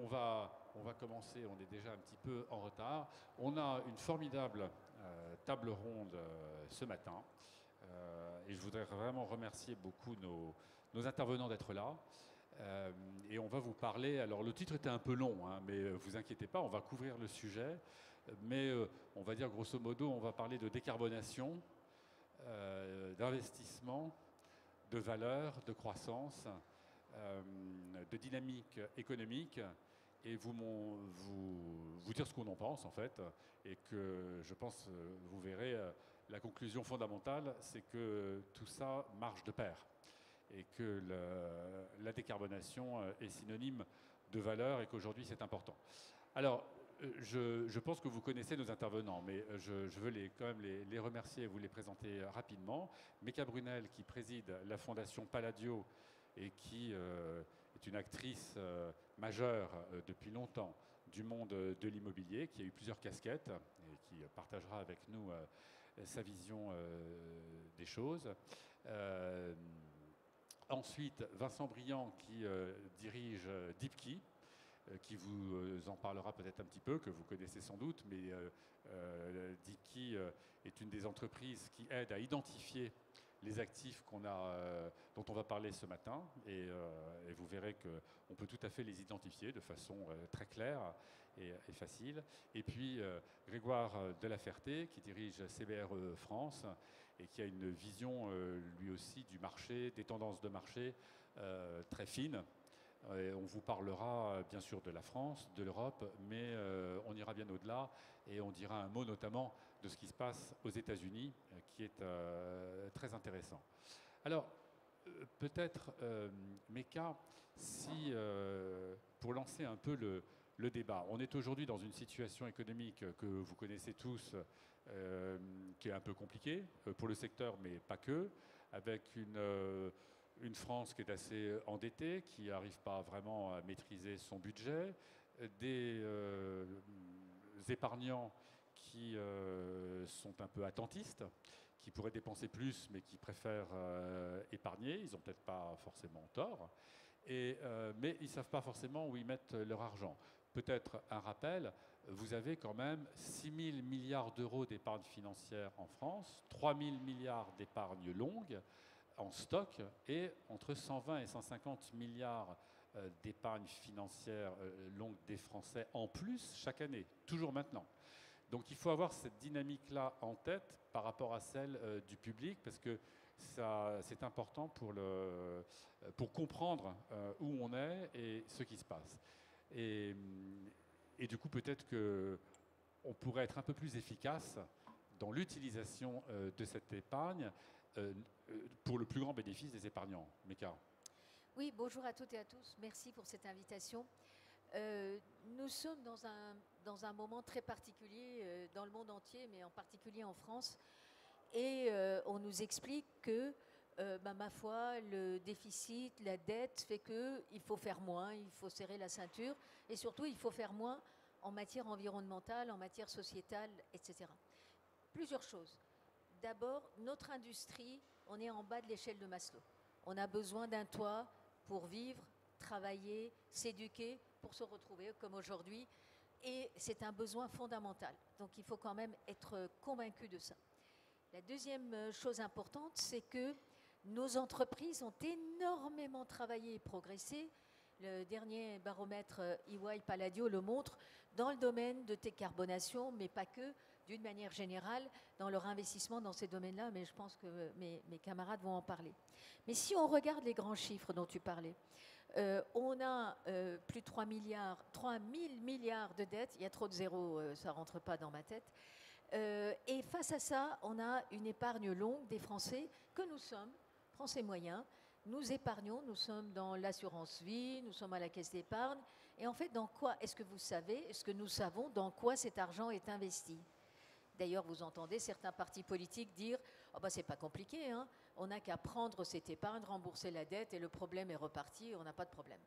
on va commencer, on est déjà un petit peu en retard. On a une formidable table ronde ce matin. Et je voudrais vraiment remercier beaucoup nos intervenants d'être là. Et on va vous parler, alors le titre était un peu long, hein, mais vous inquiétez pas, on va couvrir le sujet. Mais on va dire grosso modo, on va parler de décarbonation, d'investissement, de valeur, de croissance, de dynamique économique, et vous dire ce qu'on en pense en fait, et que je pense, vous verrez, la conclusion fondamentale, c'est que tout ça marche de pair, et que la décarbonation est synonyme de valeur, et qu'aujourd'hui c'est important. Alors, je pense que vous connaissez nos intervenants, mais je veux quand même les remercier et vous les présenter rapidement. Meka Brunel, qui préside la Fondation Palladio et qui est une actrice majeure depuis longtemps du monde de l'immobilier, qui a eu plusieurs casquettes et qui partagera avec nous sa vision des choses. Ensuite, Vincent Briand, qui dirige Deepkey, qui vous en parlera peut-être un petit peu, que vous connaissez sans doute, mais Deepkey est une des entreprises qui aide à identifier les actifs dont on va parler ce matin, et vous verrez qu'on peut tout à fait les identifier de façon très claire et facile. Et puis Grégoire Delaferté, qui dirige CBRE France et qui a une vision lui aussi du marché, des tendances de marché très fines. Et on vous parlera bien sûr de la France, de l'Europe, mais on ira bien au-delà et on dira un mot notamment de ce qui se passe aux États-Unis, qui est très intéressant. Alors, peut-être, Meka, si, pour lancer un peu le débat, on est aujourd'hui dans une situation économique que vous connaissez tous, qui est un peu compliquée pour le secteur, mais pas que, avec une France qui est assez endettée, qui n'arrive pas vraiment à maîtriser son budget, des épargnants qui sont un peu attentistes, qui pourraient dépenser plus, mais qui préfèrent épargner. Ils n'ont peut-être pas forcément tort, mais ils ne savent pas forcément où ils mettent leur argent. Peut-être un rappel, vous avez quand même 6 000 milliards d'euros d'épargne financière en France, 3 000 milliards d'épargne longue en stock, et entre 120 et 150 milliards d'épargne financière longue des Français en plus chaque année, toujours maintenant. Donc il faut avoir cette dynamique-là en tête par rapport à celle du public, parce que c'est important pour comprendre où on est et ce qui se passe. Et, du coup, peut-être qu'on pourrait être un peu plus efficace dans l'utilisation de cette épargne pour le plus grand bénéfice des épargnants. Meka. Oui, bonjour à toutes et à tous. Merci pour cette invitation. Nous sommes dans un moment très particulier dans le monde entier, mais en particulier en France. Et on nous explique que, ma foi, le déficit, la dette fait qu'il faut faire moins, il faut serrer la ceinture. Et surtout, il faut faire moins en matière environnementale, en matière sociétale, etc. Plusieurs choses. D'abord, notre industrie, on est en bas de l'échelle de Maslow. On a besoin d'un toit pour vivre, travailler, s'éduquer, pour se retrouver comme aujourd'hui. Et c'est un besoin fondamental. Donc il faut quand même être convaincu de ça. La deuxième chose importante, c'est que nos entreprises ont énormément travaillé et progressé. Le dernier baromètre EY Palladio le montre dans le domaine de décarbonation, mais pas que, d'une manière générale, dans leur investissement dans ces domaines-là, mais je pense que mes camarades vont en parler. Mais si on regarde les grands chiffres dont tu parlais, on a plus de 3 000 milliards de dettes, il y a trop de zéros, ça ne rentre pas dans ma tête, et face à ça, on a une épargne longue des Français que nous sommes, Français moyens. Nous épargnons, nous sommes dans l'assurance vie, nous sommes à la caisse d'épargne. Et en fait, dans quoi est-ce que vous savez, est-ce que nous savons dans quoi cet argent est investi? D'ailleurs, vous entendez certains partis politiques dire « Oh ben, c'est pas compliqué, hein, on n'a qu'à prendre cette épargne, rembourser la dette et le problème est reparti, on n'a pas de problème. »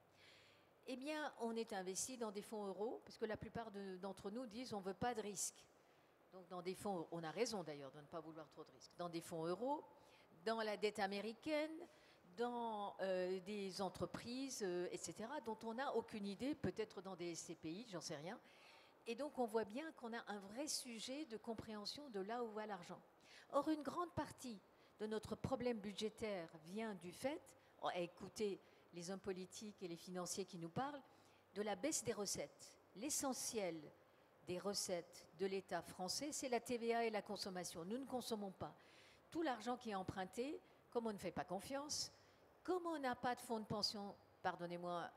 Eh bien, on est investi dans des fonds euros, parce que la plupart d'entre nous disent « On ne veut pas de risque ». Donc, dans des fonds, on a raison d'ailleurs de ne pas vouloir trop de risques. Dans des fonds euros, dans la dette américaine, dans des entreprises, etc., dont on n'a aucune idée, peut-être dans des SCPI, j'en sais rien. Et donc on voit bien qu'on a un vrai sujet de compréhension de là où va l'argent. Or, une grande partie de notre problème budgétaire vient du fait, écoutez les hommes politiques et les financiers qui nous parlent, de la baisse des recettes. L'essentiel des recettes de l'État français, c'est la TVA et la consommation. Nous ne consommons pas. Tout l'argent qui est emprunté, comme on ne fait pas confiance, comme on n'a pas de fonds de pension, pardonnez-moi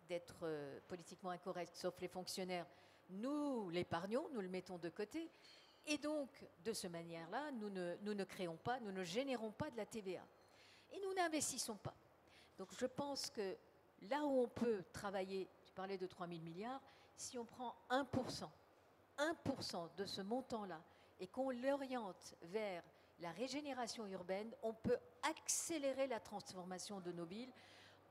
d'être politiquement incorrect, sauf les fonctionnaires, nous l'épargnons, nous le mettons de côté. Et donc, de cette manière-là, nous ne créons pas, nous ne générons pas de la TVA. Et nous n'investissons pas. Donc je pense que là où on peut travailler, tu parlais de 3 000 milliards, si on prend 1% de ce montant-là et qu'on l'oriente vers la régénération urbaine, on peut accélérer la transformation de nos villes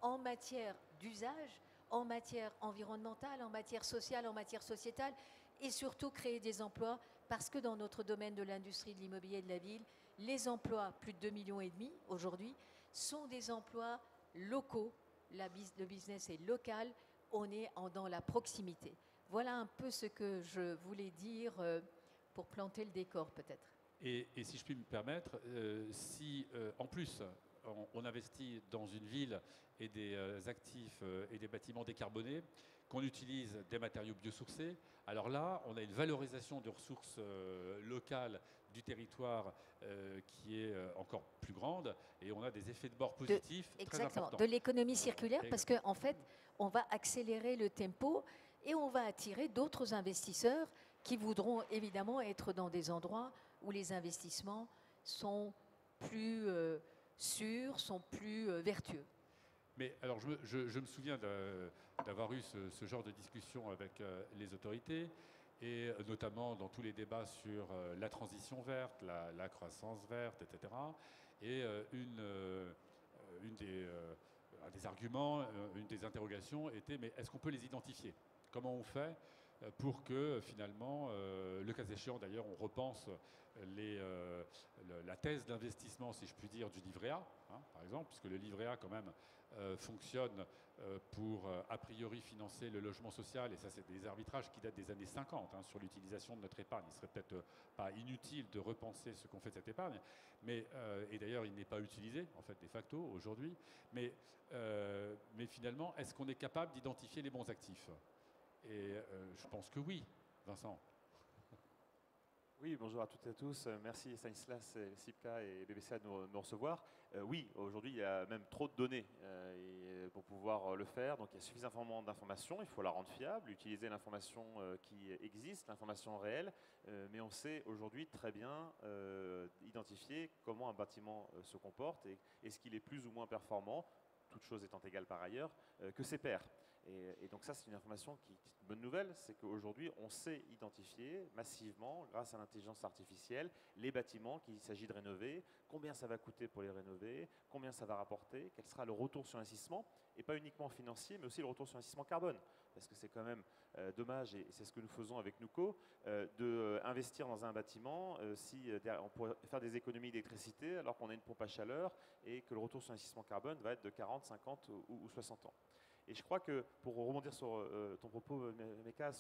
en matière d'usage, en matière environnementale, en matière sociale, en matière sociétale, et surtout créer des emplois, parce que dans notre domaine de l'industrie, de l'immobilier et de la ville, les emplois, plus de 2,5 millions aujourd'hui, sont des emplois locaux. Le business est local, on est dans la proximité. Voilà un peu ce que je voulais dire pour planter le décor peut-être. Et si je puis me permettre, si en plus on investit dans une ville et des actifs et des bâtiments décarbonés, qu'on utilise des matériaux biosourcés, alors là, on a une valorisation de ressources locales du territoire qui est encore plus grande et on a des effets de bord positifs très importants. De l'économie circulaire, parce qu'en fait, on va accélérer le tempo et on va attirer d'autres investisseurs qui voudront évidemment être dans des endroits où les investissements sont plus sûrs, sont plus vertueux. Mais alors, je me souviens d'avoir eu ce genre de discussion avec les autorités, et notamment dans tous les débats sur la transition verte, la croissance verte, etc. Et un des arguments, une des interrogations était, mais est-ce qu'on peut les identifier? Comment on fait pour que finalement, le cas échéant d'ailleurs, on repense la thèse d'investissement, si je puis dire, du livret A, hein, par exemple, puisque le livret A quand même fonctionne pour a priori financer le logement social, et ça c'est des arbitrages qui datent des années 50 hein, sur l'utilisation de notre épargne. Il serait peut-être pas inutile de repenser ce qu'on fait de cette épargne, mais, et d'ailleurs il n'est pas utilisé en fait de facto aujourd'hui, mais finalement est-ce qu'on est capable d'identifier les bons actifs? Et je pense que oui, Vincent. Oui, bonjour à toutes et à tous. Merci Stanislas, SIPCA et BBCA de nous recevoir. Oui, aujourd'hui, il y a même trop de données pour pouvoir le faire. Donc, il y a suffisamment d'informations. Il faut la rendre fiable, utiliser l'information qui existe, l'information réelle. Mais on sait aujourd'hui très bien identifier comment un bâtiment se comporte et est-ce qu'il est plus ou moins performant, toutes choses étant égales par ailleurs, que ses pairs. Et donc ça, c'est une information qui est une bonne nouvelle, c'est qu'aujourd'hui, on sait identifier massivement, grâce à l'intelligence artificielle, les bâtiments qu'il s'agit de rénover, combien ça va coûter pour les rénover, combien ça va rapporter, quel sera le retour sur investissement, et pas uniquement financier, mais aussi le retour sur investissement carbone. Parce que c'est quand même dommage, et c'est ce que nous faisons avec Nuco, d'investir dans un bâtiment si on pourrait faire des économies d'électricité alors qu'on a une pompe à chaleur et que le retour sur investissement carbone va être de 40, 50 ou 60 ans. Et je crois que, pour rebondir sur ton propos, Meka,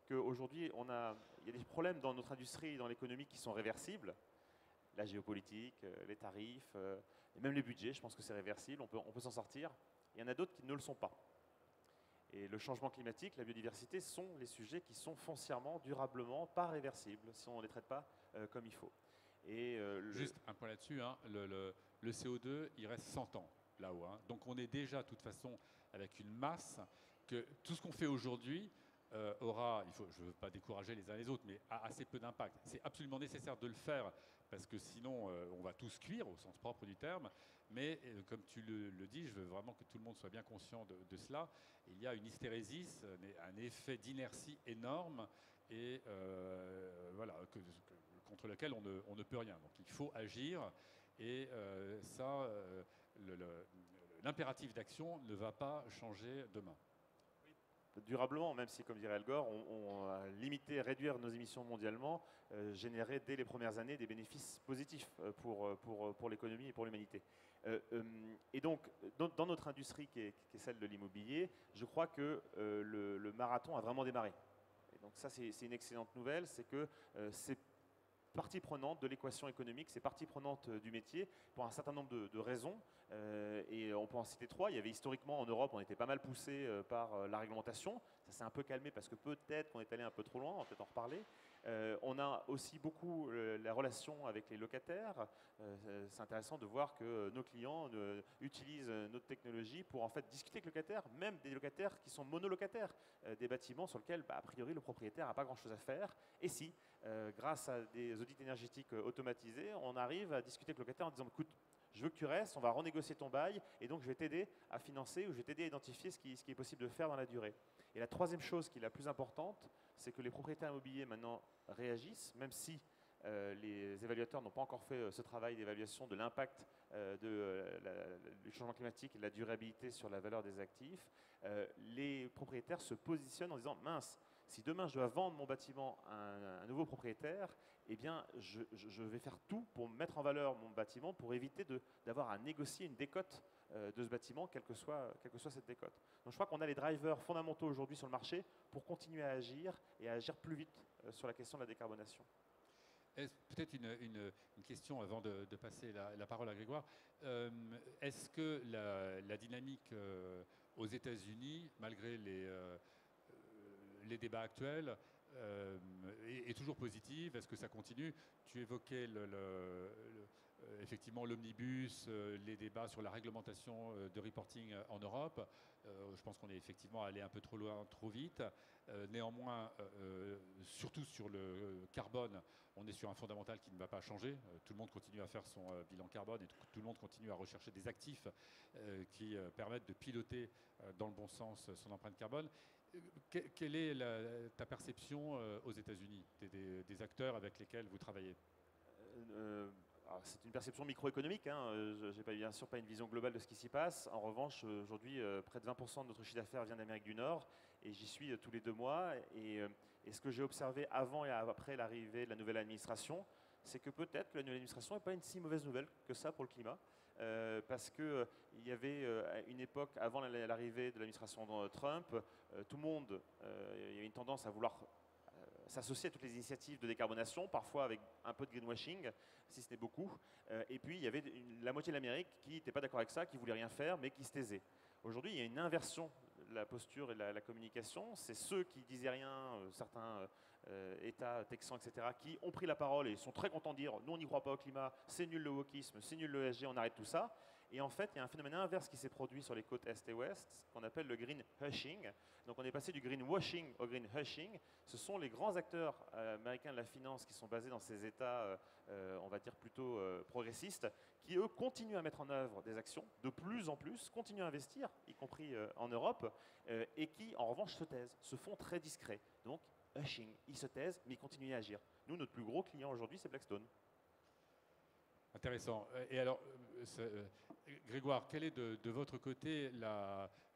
qu'aujourd'hui, il y a des problèmes dans notre industrie et dans l'économie qui sont réversibles. La géopolitique, les tarifs, et même les budgets, je pense que c'est réversible, on peut s'en sortir. Il y en a d'autres qui ne le sont pas. Et le changement climatique, la biodiversité sont les sujets qui sont foncièrement, durablement, pas réversibles si on ne les traite pas comme il faut. Et juste un point là-dessus, hein, le CO2, il reste 100 ans là-haut. Hein. Donc on est déjà, de toute façon, avec une masse que tout ce qu'on fait aujourd'hui aura, je ne veux pas décourager les uns les autres, mais a assez peu d'impact. C'est absolument nécessaire de le faire parce que sinon on va tous cuire au sens propre du terme. Mais comme tu le dis, je veux vraiment que tout le monde soit bien conscient de cela. Il y a une hystérésis, un effet d'inertie énorme et voilà, contre lequel on ne peut rien. Donc il faut agir et ça, l'impératif d'action ne va pas changer demain. Oui, durablement, même si, comme dirait Al Gore, on a limité, réduire nos émissions mondialement, générer dès les premières années des bénéfices positifs pour l'économie et pour l'humanité. Et donc, dans notre industrie qui est celle de l'immobilier, je crois que le marathon a vraiment démarré. Et donc ça, c'est une excellente nouvelle, c'est que c'est partie prenante de l'équation économique, c'est partie prenante du métier pour un certain nombre de raisons. Et on peut en citer 3. Il y avait historiquement en Europe, on était pas mal poussé par la réglementation. Ça s'est un peu calmé parce que peut-être qu'on est allé un peu trop loin, on va peut-être en reparler. On a aussi beaucoup la relation avec les locataires. C'est intéressant de voir que nos clients utilisent notre technologie pour en fait discuter avec les locataires, même des locataires qui sont monolocataires, des bâtiments sur lesquels a priori le propriétaire n'a pas grand-chose à faire. Et si, grâce à des audits énergétiques automatisés, on arrive à discuter avec le locataire en disant écoute, je veux que tu restes, on va renégocier ton bail et donc je vais t'aider à financer ou je vais t'aider à identifier ce qui est possible de faire dans la durée. Et la troisième chose qui est la plus importante, c'est que les propriétaires immobiliers maintenant réagissent, même si les évaluateurs n'ont pas encore fait ce travail d'évaluation de l'impact du changement climatique et de la durabilité sur la valeur des actifs. Les propriétaires se positionnent en disant mince, si demain je dois vendre mon bâtiment à un nouveau propriétaire, eh bien je vais faire tout pour mettre en valeur mon bâtiment pour éviter d'avoir à négocier une décote de ce bâtiment, quelle que soit cette décote. Donc je crois qu'on a les drivers fondamentaux aujourd'hui sur le marché pour continuer à agir et à agir plus vite sur la question de la décarbonation. Peut-être une question avant de passer la parole à Grégoire. Est-ce que la dynamique aux États-Unis, malgré les débats actuels, est toujours positive? Est-ce que ça continue? Tu évoquais effectivement l'omnibus, les débats sur la réglementation de reporting en Europe. Je pense qu'on est effectivement allé un peu trop loin, trop vite. Néanmoins, surtout sur le carbone, on est sur un fondamental qui ne va pas changer. Tout le monde continue à faire son bilan carbone et tout le monde continue à rechercher des actifs qui permettent de piloter dans le bon sens son empreinte carbone. Quelle est ta perception aux États-Unis des acteurs avec lesquels vous travaillez? C'est une perception microéconomique. Je n'ai bien sûr pas une vision globale de ce qui s'y passe. En revanche, aujourd'hui, près de 20% de notre chiffre d'affaires vient d'Amérique du Nord et j'y suis tous les 2 mois. Et ce que j'ai observé avant et après l'arrivée de la nouvelle administration, c'est que peut-être que la nouvelle administration n'est pas une si mauvaise nouvelle que ça pour le climat. Parce qu'il y avait une époque, avant l'arrivée de l'administration Trump, tout le monde, il y avait une tendance à vouloir s'associer à toutes les initiatives de décarbonation, parfois avec un peu de greenwashing, si ce n'est beaucoup. Et puis, il y avait la moitié de l'Amérique qui n'était pas d'accord avec ça, qui ne voulait rien faire, mais qui se taisait. Aujourd'hui, il y a une inversion de la posture et de la communication. C'est ceux qui disaient rien, certains États texans, etc., qui ont pris la parole et sont très contents de dire « nous, on n'y croit pas au climat, c'est nul le wokisme, c'est nul le ESG, on arrête tout ça ». Et en fait, il y a un phénomène inverse qui s'est produit sur les côtes Est et Ouest, qu'on appelle le green hushing. Donc on est passé du green washing au green hushing. Ce sont les grands acteurs américains de la finance qui sont basés dans ces États, on va dire plutôt progressistes, qui eux continuent à mettre en œuvre des actions, de plus en plus, continuent à investir, y compris en Europe, et qui en revanche se taisent, se font très discrets. Donc hushing, ils se taisent, mais ils continuent à agir. Nous, notre plus gros client aujourd'hui, c'est Blackstone. Intéressant. Et alors, Grégoire, quelle est de votre côté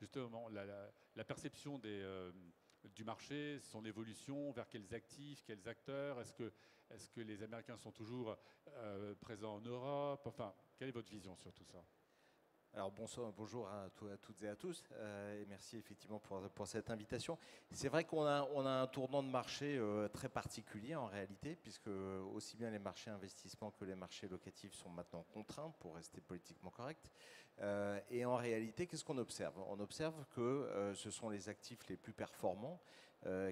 justement la perception du marché, son évolution, vers quels actifs, quels acteurs? Est-ce que les Américains sont toujours présents en Europe? Enfin, quelle est votre vision sur tout ça? Alors bonjour à toutes et à tous et merci effectivement pour cette invitation. C'est vrai qu'on a un tournant de marché très particulier en réalité, puisque aussi bien les marchés investissement que les marchés locatifs sont maintenant contraints pour rester politiquement corrects. Et en réalité, qu'est-ce qu'on observe? On observe que ce sont les actifs les plus performants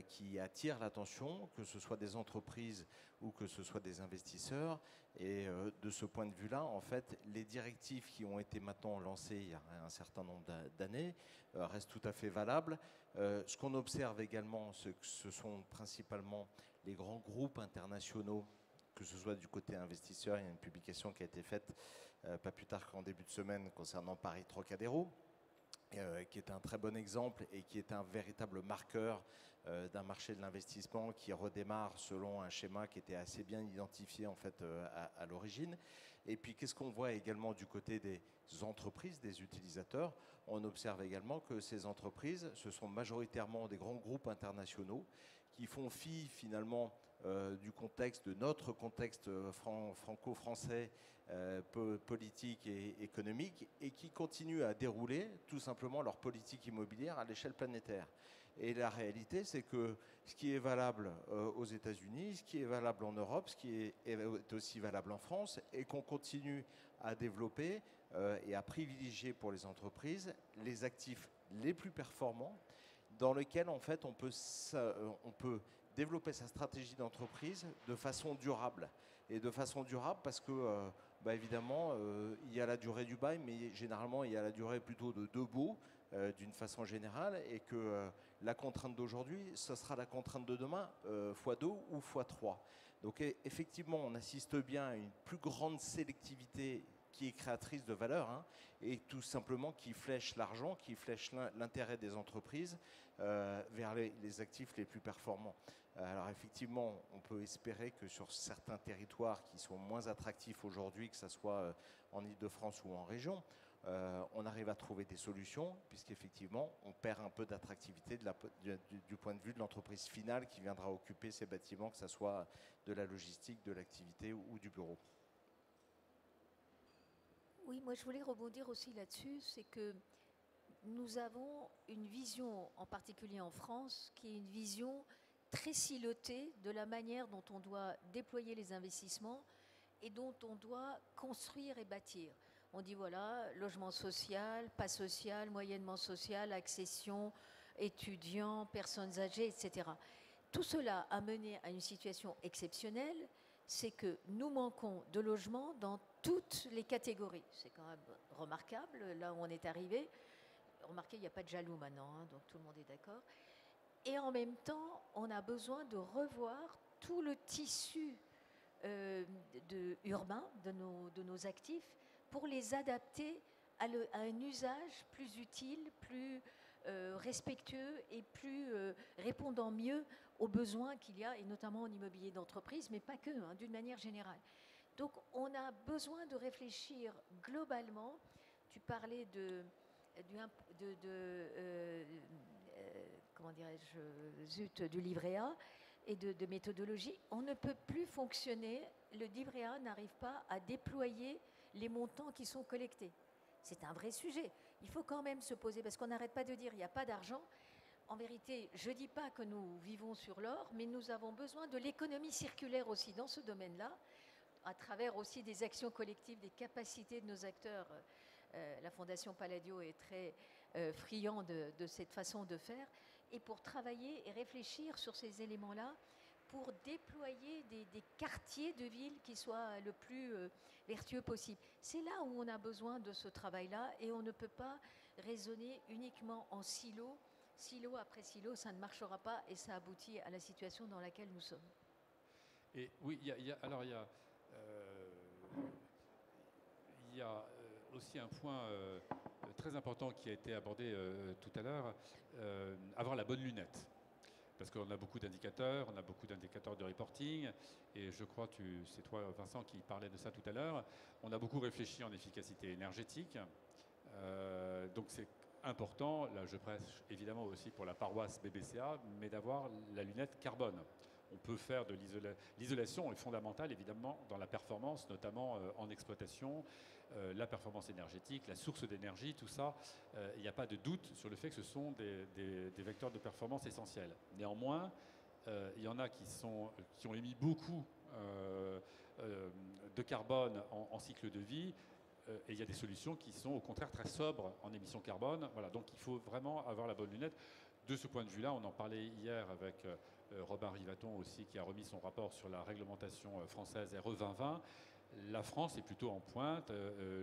qui attirent l'attention, que ce soit des entreprises ou que ce soit des investisseurs. Et de ce point de vue-là, en fait, les directives qui ont été maintenant lancées il y a un certain nombre d'années restent tout à fait valables. Ce qu'on observe également, ce sont principalement les grands groupes internationaux, que ce soit du côté investisseur. Il y a une publication qui a été faite pas plus tard qu'en début de semaine concernant Paris Trocadéro, qui est un très bon exemple et qui est un véritable marqueur d'un marché de l'investissement qui redémarre selon un schéma qui était assez bien identifié en fait à l'origine. Et puis qu'est-ce qu'on voit également du côté des entreprises, des utilisateurs? On observe également que ces entreprises, ce sont majoritairement des grands groupes internationaux qui font fi finalement du contexte, de notre contexte franco-français, politique et économique, et qui continuent à dérouler tout simplement leur politique immobilière à l'échelle planétaire. Et la réalité, c'est que ce qui est valable aux États-Unis, ce qui est valable en Europe, ce qui est aussi valable en France, et qu'on continue à développer et à privilégier pour les entreprises les actifs les plus performants, dans lesquels en fait on peut développer sa stratégie d'entreprise de façon durable. Et de façon durable parce que évidemment il y a la durée du bail, mais généralement il y a la durée plutôt de deux baux d'une façon générale, et que la contrainte d'aujourd'hui, ce sera la contrainte de demain x2 ou x3. Donc effectivement, on assiste bien à une plus grande sélectivité qui est créatrice de valeur, hein, et tout simplement qui flèche l'argent, qui flèche l'intérêt des entreprises vers les actifs les plus performants. Alors effectivement, on peut espérer que sur certains territoires qui sont moins attractifs aujourd'hui, que ce soit en Île-de-France ou en région, on arrive à trouver des solutions, puisqu'effectivement, on perd un peu d'attractivité du point de vue de l'entreprise finale qui viendra occuper ces bâtiments, que ce soit de la logistique, de l'activité ou du bureau. Oui, moi je voulais rebondir aussi là-dessus, c'est que nous avons une vision, en particulier en France, qui est une vision très silotée de la manière dont on doit déployer les investissements et dont on doit construire et bâtir. On dit voilà, logement social, pas social, moyennement social, accession, étudiants, personnes âgées, etc. Tout cela a mené à une situation exceptionnelle, c'est que nous manquons de logements dans toutes les catégories. C'est quand même remarquable, là où on est arrivé. Remarquez, il n'y a pas de jaloux maintenant, hein, donc tout le monde est d'accord. Et en même temps, on a besoin de revoir tout le tissu urbain de nos actifs pour les adapter à un usage plus utile, plus respectueux et plus répondant mieux aux besoins qu'il y a, et notamment en immobilier d'entreprise, mais pas que, hein, d'une manière générale. Donc on a besoin de réfléchir globalement. Tu parlais comment dirais-je, du livret A et de méthodologie. On ne peut plus fonctionner, le livret A n'arrive pas à déployer les montants qui sont collectés. C'est un vrai sujet. Il faut quand même se poser, parce qu'on n'arrête pas de dire il n'y a pas d'argent. En vérité, je ne dis pas que nous vivons sur l'or, mais nous avons besoin de l'économie circulaire aussi dans ce domaine-là, à travers aussi des actions collectives, des capacités de nos acteurs. La Fondation Palladio est très friand de cette façon de faire, et pour travailler et réfléchir sur ces éléments-là, pour déployer des quartiers de ville qui soient le plus vertueux possible. C'est là où on a besoin de ce travail-là, et on ne peut pas raisonner uniquement en silo. Silo après silo, ça ne marchera pas, et ça aboutit à la situation dans laquelle nous sommes. Et oui, il y a aussi un point très important qui a été abordé tout à l'heure, avoir la bonne lunette. Parce qu'on a beaucoup d'indicateurs, de reporting, et je crois que c'est toi, Vincent, qui parlais de ça tout à l'heure. On a beaucoup réfléchi en efficacité énergétique, donc c'est important, là je prêche évidemment aussi pour la paroisse BBCA, mais d'avoir la lunette carbone. On peut faire de l'isolation, est fondamentale évidemment dans la performance, notamment en exploitation, la performance énergétique, la source d'énergie, tout ça, il n'y a pas de doute sur le fait que ce sont des vecteurs de performance essentiels. Néanmoins, il y en a qui ont émis beaucoup de carbone en cycle de vie, et il y a des solutions qui sont au contraire très sobres en émissions carbone. Voilà, donc il faut vraiment avoir la bonne lunette. De ce point de vue-là, on en parlait hier avec Robin Rivaton aussi, qui a remis son rapport sur la réglementation française RE 2020. La France est plutôt en pointe,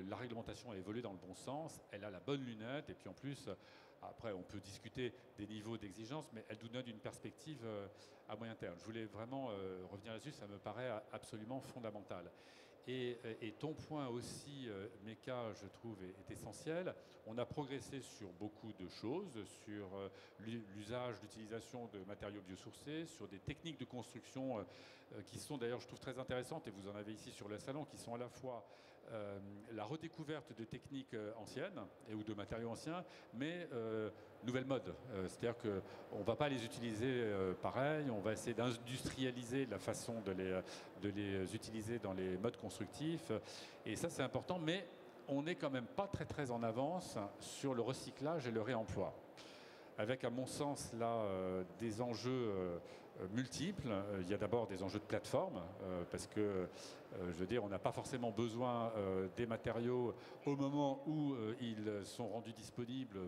la réglementation a évolué dans le bon sens, elle a la bonne lunette, et puis en plus, après on peut discuter des niveaux d'exigence, mais elle nous donne une perspective à moyen terme. Je voulais vraiment revenir là-dessus, ça me paraît absolument fondamental. Et ton point aussi, Meka, je trouve, est essentiel. On a progressé sur beaucoup de choses, sur l'usage, l'utilisation de matériaux biosourcés, sur des techniques de construction qui sont d'ailleurs, je trouve, très intéressantes, et vous en avez ici sur le salon, qui sont à la fois la redécouverte de techniques anciennes ou de matériaux anciens, mais nouvelle mode. C'est-à-dire qu'on ne va pas les utiliser pareil, on va essayer d'industrialiser la façon de les utiliser dans les modes constructifs. Et ça, c'est important, mais on n'est quand même pas très très en avance sur le recyclage et le réemploi. Avec, à mon sens, là, des enjeux multiples. Il y a d'abord des enjeux de plateforme, parce que, je veux dire, on n'a pas forcément besoin des matériaux au moment où ils sont rendus disponibles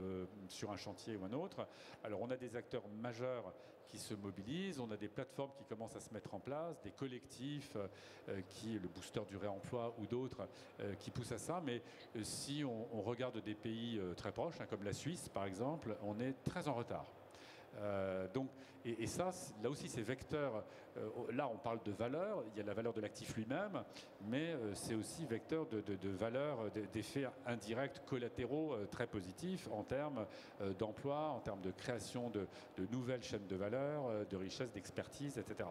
sur un chantier ou un autre. Alors, on a des acteurs majeurs qui se mobilisent, on a des plateformes qui commencent à se mettre en place, des collectifs, le booster du réemploi ou d'autres, qui poussent à ça. Mais si on regarde des pays très proches, hein, comme la Suisse par exemple, on est très en retard. Et ça, là aussi, c'est vecteur. Là, on parle de valeur. Il y a la valeur de l'actif lui-même, mais c'est aussi vecteur de valeur, d'effets indirects collatéraux très positifs en termes d'emploi, en termes de création de nouvelles chaînes de valeur, de richesse, d'expertise, etc.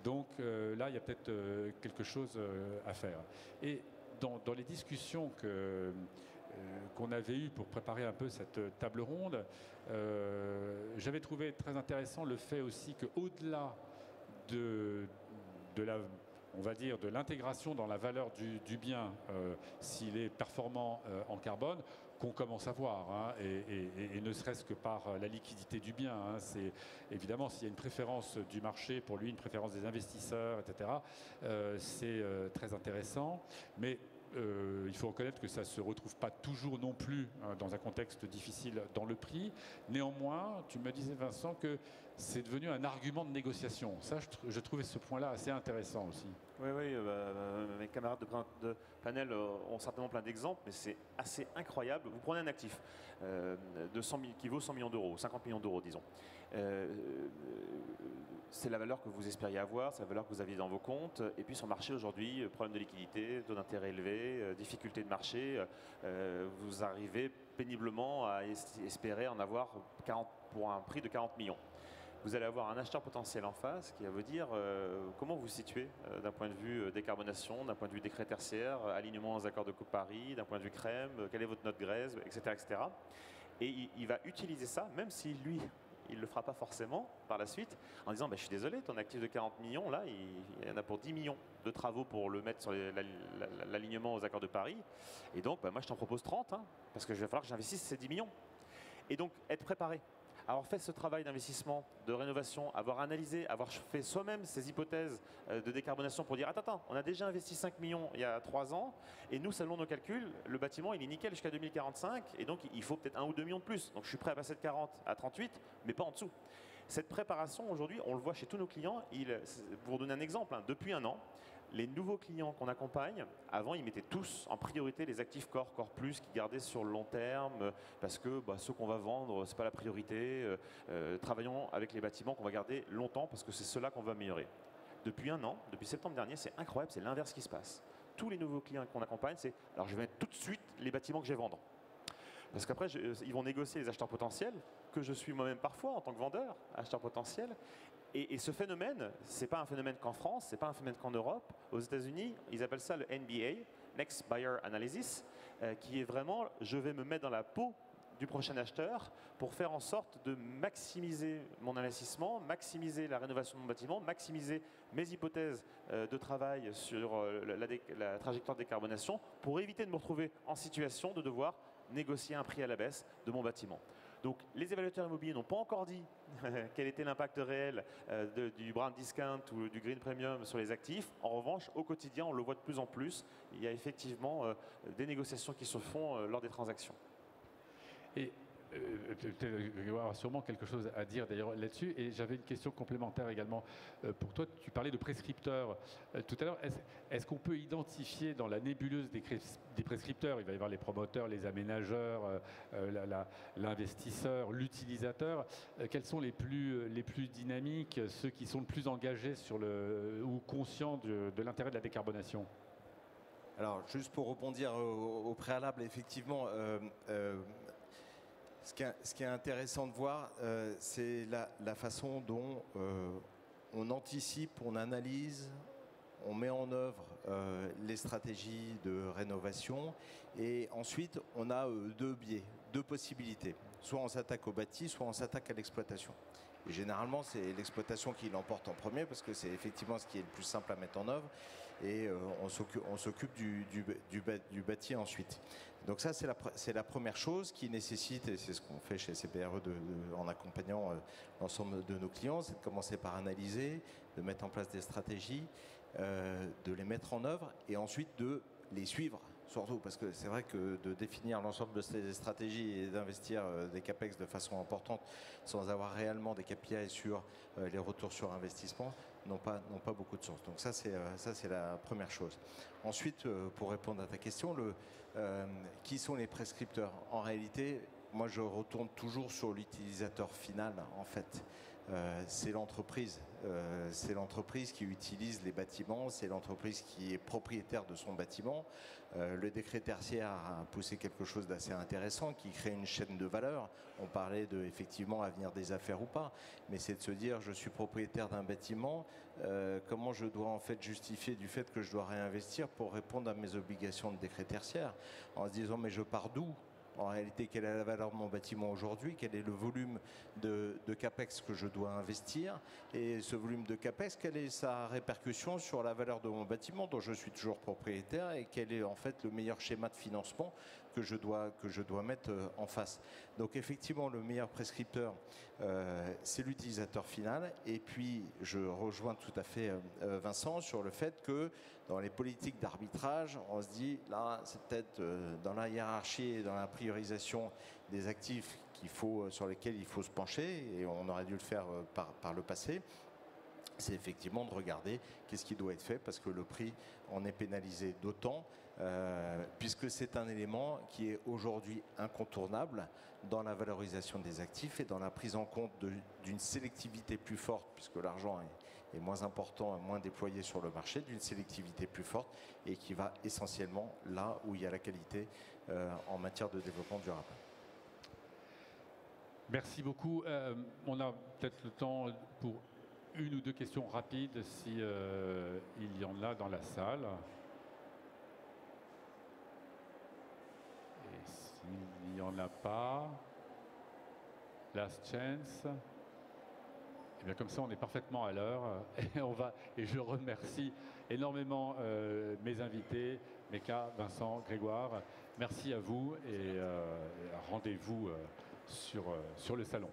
Donc là, il y a peut-être quelque chose à faire. Et dans les discussions qu'on avait eues pour préparer un peu cette table ronde, j'avais trouvé très intéressant le fait aussi qu'au-delà on va dire, de l'intégration dans la valeur du bien, s'il est performant en carbone, qu'on commence à voir, hein, et ne serait-ce que par la liquidité du bien. Hein, c'est évidemment, s'il y a une préférence du marché pour lui, une préférence des investisseurs, etc., c'est très intéressant. Mais il faut reconnaître que ça ne se retrouve pas toujours non plus dans un contexte difficile dans le prix. Néanmoins, tu me disais, Vincent, que c'est devenu un argument de négociation. Ça, je trouvais ce point-là assez intéressant aussi. Oui, mes camarades de panel ont certainement plein d'exemples, mais c'est assez incroyable. Vous prenez un actif qui vaut 100 millions d'euros, 50 millions d'euros, disons. C'est la valeur que vous espériez avoir, c'est la valeur que vous aviez dans vos comptes. Et puis sur le marché aujourd'hui, problème de liquidité, taux d'intérêt élevé, difficulté de marché, vous arrivez péniblement à espérer en avoir 40, pour un prix de 40 millions. Vous allez avoir un acheteur potentiel en face qui va vous dire comment vous vous situez d'un point de vue décarbonation, d'un point de vue décret tertiaire, alignement aux accords de Paris, d'un point de vue crème, quelle est votre note graisse, etc. etc. Et il va utiliser ça, même si lui, il ne le fera pas forcément par la suite, en disant je suis désolé, ton actif de 40 millions, là, il y en a pour 10 millions de travaux pour le mettre sur l'alignement aux accords de Paris. Et donc, moi, je t'en propose 30, hein, parce que je vais falloir que j'investisse ces 10 millions. Et donc, être préparé. Avoir fait ce travail d'investissement, de rénovation, avoir analysé, avoir fait soi-même ces hypothèses de décarbonation pour dire attends, on a déjà investi 5 millions il y a 3 ans et nous, selon nos calculs, le bâtiment il est nickel jusqu'à 2045 et donc il faut peut-être 1 ou 2 millions de plus. Donc je suis prêt à passer de 40 à 38, mais pas en dessous. Cette préparation aujourd'hui, on le voit chez tous nos clients. Pour vous donner un exemple, depuis un an, les nouveaux clients qu'on accompagne, avant, ils mettaient tous en priorité les actifs Core Plus qui gardaient sur le long terme parce que ceux qu'on va vendre, c'est pas la priorité. Travaillons avec les bâtiments qu'on va garder longtemps parce que c'est ceux-là qu'on va améliorer. Depuis un an, depuis septembre dernier, c'est incroyable, c'est l'inverse qui se passe. Tous les nouveaux clients qu'on accompagne, c'est alors je vais mettre tout de suite les bâtiments que je vais vendre. Parce qu'après, ils vont négocier les acheteurs potentiels, que je suis moi-même parfois en tant que vendeur, acheteur potentiel. Et ce phénomène, ce n'est pas un phénomène qu'en France, ce n'est pas un phénomène qu'en Europe. Aux États-Unis, ils appellent ça le NBA, Next Buyer Analysis, qui est vraiment, je vais me mettre dans la peau du prochain acheteur pour faire en sorte de maximiser mon investissement, maximiser la rénovation de mon bâtiment, maximiser mes hypothèses de travail sur la trajectoire de décarbonation pour éviter de me retrouver en situation de devoir négocier un prix à la baisse de mon bâtiment. Donc les évaluateurs immobiliers n'ont pas encore dit quel était l'impact réel du brown discount ou du green premium sur les actifs. En revanche, au quotidien, on le voit de plus en plus. Il y a effectivement des négociations qui se font lors des transactions. Et il y aura sûrement quelque chose à dire d'ailleurs là-dessus. Et j'avais une question complémentaire également pour toi. Tu parlais de prescripteurs tout à l'heure. Est-ce qu'on peut identifier dans la nébuleuse des prescripteurs, il va y avoir les promoteurs, les aménageurs, l'investisseur, l'utilisateur, quels sont les plus dynamiques, ceux qui sont le plus engagés ou conscients de l'intérêt de la décarbonation ? Alors, juste pour rebondir au préalable, effectivement, ce qui est intéressant de voir, c'est la façon dont on anticipe, on analyse, on met en œuvre les stratégies de rénovation. Et ensuite, on a deux biais, deux possibilités. Soit on s'attaque au bâti, soit on s'attaque à l'exploitation. Et généralement, c'est l'exploitation qui l'emporte en premier parce que c'est effectivement ce qui est le plus simple à mettre en œuvre. Et on s'occupe du bâti ensuite. Donc ça, c'est la première chose qui nécessite, et c'est ce qu'on fait chez CPRE en accompagnant l'ensemble de nos clients, c'est de commencer par analyser, de mettre en place des stratégies, de les mettre en œuvre et ensuite de les suivre. Surtout parce que c'est vrai que de définir l'ensemble de ces stratégies et d'investir des CAPEX de façon importante sans avoir réellement des KPI sur les retours sur investissement n'ont pas beaucoup de sens. Donc ça c'est la première chose. Ensuite, pour répondre à ta question, qui sont les prescripteurs? En réalité, moi je retourne toujours sur l'utilisateur final en fait. C'est l'entreprise. C'est l'entreprise qui utilise les bâtiments, c'est l'entreprise qui est propriétaire de son bâtiment. Le décret tertiaire a poussé quelque chose d'assez intéressant qui crée une chaîne de valeur. On parlait de effectivement avenir des affaires ou pas, mais c'est de se dire je suis propriétaire d'un bâtiment, comment je dois en fait justifier du fait que je dois réinvestir pour répondre à mes obligations de décret tertiaire, en se disant mais je pars d'où? En réalité, quelle est la valeur de mon bâtiment aujourd'hui? Quel est le volume de CAPEX que je dois investir? Et ce volume de CAPEX, quelle est sa répercussion sur la valeur de mon bâtiment dont je suis toujours propriétaire? Et quel est en fait le meilleur schéma de financement que je dois mettre en face? Donc effectivement, le meilleur prescripteur, c'est l'utilisateur final. Et puis, je rejoins tout à fait Vincent sur le fait que dans les politiques d'arbitrage, on se dit, là, c'est peut-être dans la hiérarchie et dans la priorisation des actifs sur lesquels il faut se pencher, et on aurait dû le faire par le passé, c'est effectivement de regarder qu'est-ce qui doit être fait, parce que le prix en est pénalisé d'autant, puisque c'est un élément qui est aujourd'hui incontournable dans la valorisation des actifs et dans la prise en compte d'une sélectivité plus forte, puisque l'argent est moins important, moins déployé sur le marché, d'une sélectivité plus forte et qui va essentiellement là où il y a la qualité en matière de développement durable. Merci beaucoup. On a peut-être le temps pour une ou deux questions rapides si il y en a dans la salle. Et s'il n'y en a pas, last chance. Et bien comme ça, on est parfaitement à l'heure et je remercie énormément mes invités, Meka, Vincent, Grégoire. Merci à vous et rendez-vous sur le salon.